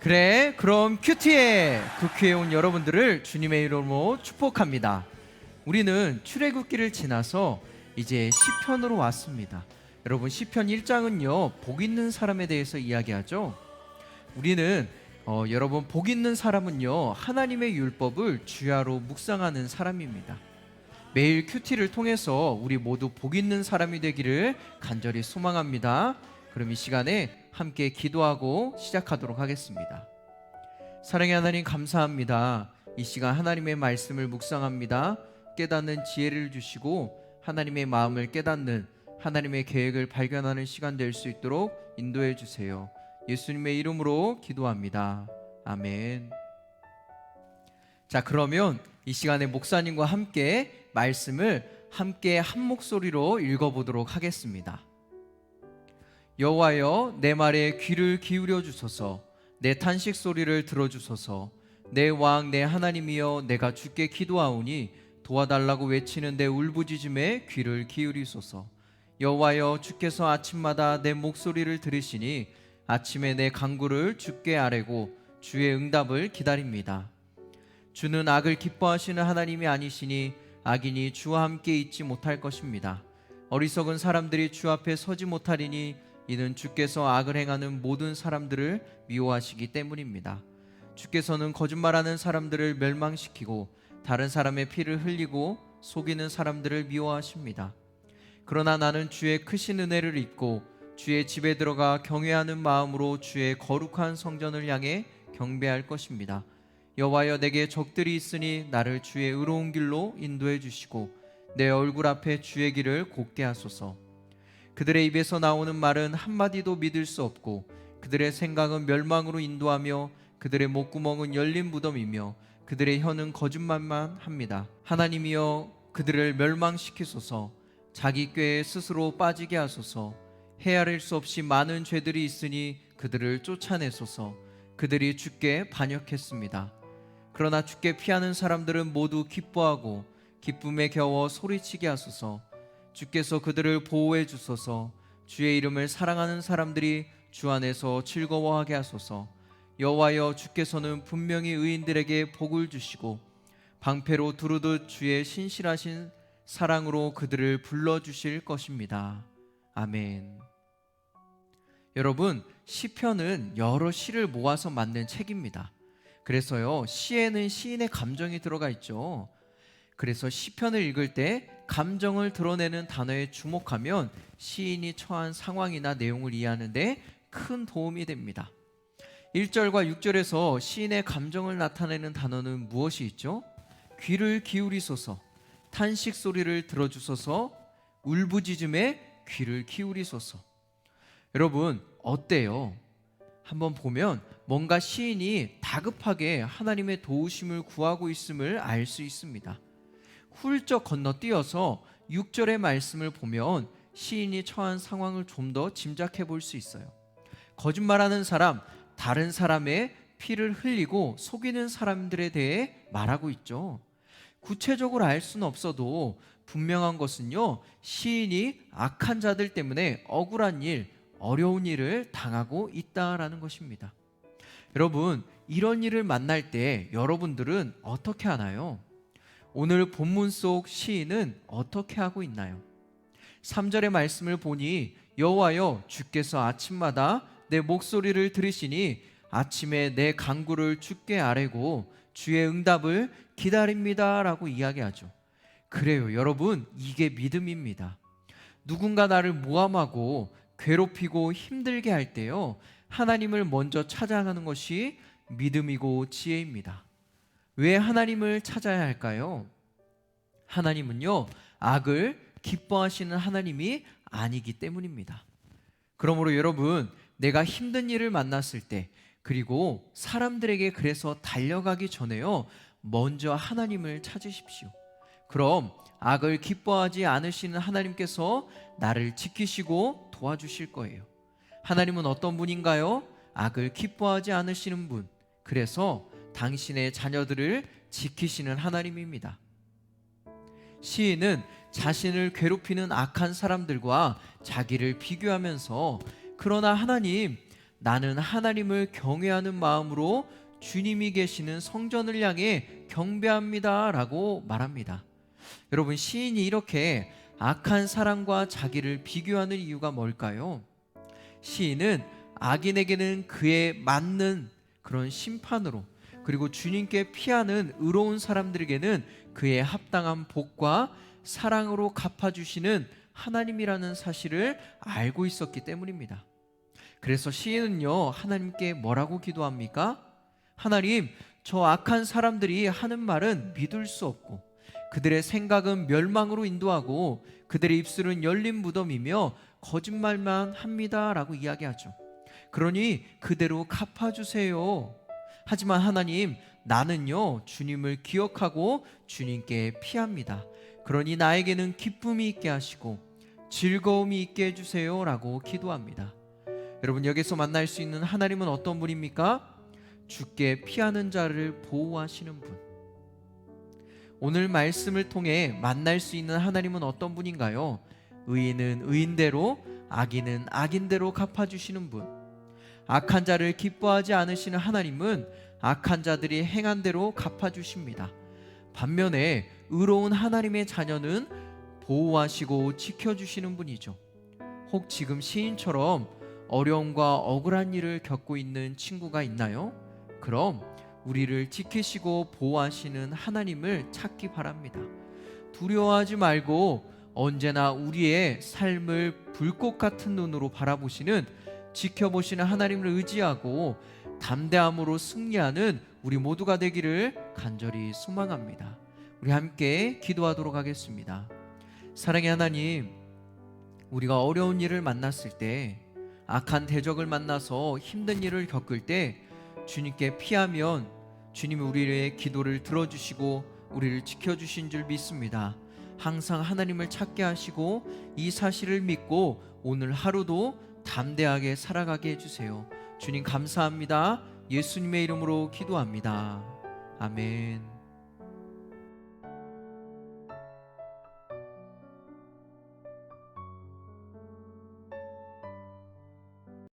그래, 그럼 큐티에 국회에 온 여러분들을 주님의 이름으로 축복합니다. 우리는 출애굽기를 지나서 이제 시편으로 왔습니다. 여러분, 시편 1장은요 복 있는 사람에 대해서 이야기하죠. 우리는 여러분, 복 있는 사람은요 하나님의 율법을 주야로 묵상하는 사람입니다. 매일 큐티를 통해서 우리 모두 복 있는 사람이 되기를 간절히 소망합니다. 그럼 이 시간에 함께 기도하고 시작하도록 하겠습니다. 사랑의 하나님, 감사합니다. 이 시간 하나님의 말씀을 묵상합니다. 깨닫는 지혜를 주시고 하나님의 마음을 깨닫는, 하나님의 계획을 발견하는 시간 될 수 있도록 인도해 주세요. 예수님의 이름으로 기도합니다. 아멘. 자, 그러면 이 시간에 목사님과 함께 말씀을 함께 한 목소리로 읽어보도록 하겠습니다. 여호와여, 내 말에 귀를 기울여 주소서. 내 탄식 소리를 들어주소서. 내 왕 내 하나님이여, 내가 주께 기도하오니 도와달라고 외치는 내 울부짖음에 귀를 기울이소서. 여호와여, 주께서 아침마다 내 목소리를 들으시니 아침에 내 간구를 주께 아뢰고 주의 응답을 기다립니다. 주는 악을 기뻐하시는 하나님이 아니시니 악인이 주와 함께 있지 못할 것입니다. 어리석은 사람들이 주 앞에 서지 못하리니 이는 주께서 악을 행하는 모든 사람들을 미워하시기 때문입니다. 주께서는 거짓말하는 사람들을 멸망시키고 다른 사람의 피를 흘리고 속이는 사람들을 미워하십니다. 그러나 나는 주의 크신 은혜를 입고 주의 집에 들어가 경외하는 마음으로 주의 거룩한 성전을 향해 경배할 것입니다. 여호와여, 내게 적들이 있으니 나를 주의 의로운 길로 인도해 주시고 내 얼굴 앞에 주의 길을 곱게 하소서. 그들의 입에서 나오는 말은 한마디도 믿을 수 없고 그들의 생각은 멸망으로 인도하며 그들의 목구멍은 열린 무덤이며 그들의 혀는 거짓말만 합니다. 하나님이여, 그들을 멸망시키소서. 자기 꾀에 스스로 빠지게 하소서. 헤아릴 수 없이 많은 죄들이 있으니 그들을 쫓아내소서. 그들이 주께 반역했습니다. 그러나 주께 피하는 사람들은 모두 기뻐하고 기쁨에 겨워 소리치게 하소서. 주께서 그들을 보호해 주소서. 주의 이름을 사랑하는 사람들이 주 안에서 즐거워하게 하소서. 여호와여, 주께서는 분명히 의인들에게 복을 주시고 방패로 두르듯 주의 신실하신 사랑으로 그들을 불러주실 것입니다. 아멘. 여러분, 시편은 여러 시를 모아서 만든 책입니다. 그래서요, 시에는 시인의 감정이 들어가 있죠. 그래서 시편을 읽을 때 감정을 드러내는 단어에 주목하면 시인이 처한 상황이나 내용을 이해하는 데 큰 도움이 됩니다. 1절과 6절에서 시인의 감정을 나타내는 단어는 무엇이 있죠? 귀를 기울이소서, 탄식 소리를 들어주소서, 울부짖음에 귀를 기울이소서. 여러분, 어때요? 한번 보면 뭔가 시인이 다급하게 하나님의 도우심을 구하고 있음을 알 수 있습니다. 훌쩍 건너뛰어서 6절의 말씀을 보면 시인이 처한 상황을 좀 더 짐작해 볼 수 있어요. 거짓말하는 사람, 다른 사람의 피를 흘리고 속이는 사람들에 대해 말하고 있죠. 구체적으로 알 수는 없어도 분명한 것은요, 시인이 악한 자들 때문에 억울한 일, 어려운 일을 당하고 있다라는 것입니다. 여러분, 이런 일을 만날 때 여러분들은 어떻게 하나요? 오늘 본문 속 시인은 어떻게 하고 있나요? 3절의 말씀을 보니 여호와여, 주께서 아침마다 내 목소리를 들으시니 아침에 내 간구를 주께 아뢰고 주의 응답을 기다립니다 라고 이야기하죠. 그래요, 여러분, 이게 믿음입니다. 누군가 나를 모함하고 괴롭히고 힘들게 할 때요, 하나님을 먼저 찾아가는 것이 믿음이고 지혜입니다. 왜 하나님을 찾아야 할까요? 하나님은요, 악을 기뻐하시는 하나님이 아니기 때문입니다. 그러므로 여러분, 내가 힘든 일을 만났을 때, 그리고 사람들에게 그래서 달려가기 전에요, 먼저 하나님을 찾으십시오. 그럼 악을 기뻐하지 않으시는 하나님께서 나를 지키시고 도와주실 거예요. 하나님은 어떤 분인가요? 악을 기뻐하지 않으시는 분, 그래서 당신의 자녀들을 지키시는 하나님입니다. 시인은 자신을 괴롭히는 악한 사람들과 자기를 비교하면서, 그러나 하나님, 나는 하나님을 경외하는 마음으로 주님이 계시는 성전을 향해 경배합니다 라고 말합니다. 여러분, 시인이 이렇게 악한 사람과 자기를 비교하는 이유가 뭘까요? 시인은 악인에게는 그에 맞는 그런 심판으로, 그리고 주님께 피하는 의로운 사람들에게는 그에 합당한 복과 사랑으로 갚아주시는 하나님이라는 사실을 알고 있었기 때문입니다. 그래서 시인은요, 하나님께 뭐라고 기도합니까? 하나님, 저 악한 사람들이 하는 말은 믿을 수 없고 그들의 생각은 멸망으로 인도하고 그들의 입술은 열린 무덤이며 거짓말만 합니다 라고 이야기하죠. 그러니 그대로 갚아주세요. 하지만 하나님, 나는요 주님을 기억하고 주님께 피합니다. 그러니 나에게는 기쁨이 있게 하시고 즐거움이 있게 해주세요 라고 기도합니다. 여러분, 여기서 만날 수 있는 하나님은 어떤 분입니까? 주께 피하는 자를 보호하시는 분. 오늘 말씀을 통해 만날 수 있는 하나님은 어떤 분인가요? 의인은 의인대로, 악인은 악인대로 갚아주시는 분. 악한 자를 기뻐하지 않으시는 하나님은 악한 자들이 행한 대로 갚아주십니다. 반면에 의로운 하나님의 자녀는 보호하시고 지켜주시는 분이죠. 혹 지금 시인처럼 어려움과 억울한 일을 겪고 있는 친구가 있나요? 그럼 우리를 지키시고 보호하시는 하나님을 찾기 바랍니다. 두려워하지 말고 언제나 우리의 삶을 불꽃 같은 눈으로 바라보시는, 지켜보시는 하나님을 의지하고 담대함으로 승리하는 우리 모두가 되기를 간절히 소망합니다. 우리 함께 기도하도록 하겠습니다. 사랑의 하나님, 우리가 어려운 일을 만났을 때, 악한 대적을 만나서 힘든 일을 겪을 때 주님께 피하면 주님이 우리의 기도를 들어주시고 우리를 지켜주신 줄 믿습니다. 항상 하나님을 찾게 하시고 이 사실을 믿고 오늘 하루도 담대하게 살아가게 해주세요. 주님 감사합니다. 예수님의 이름으로 기도합니다. 아멘.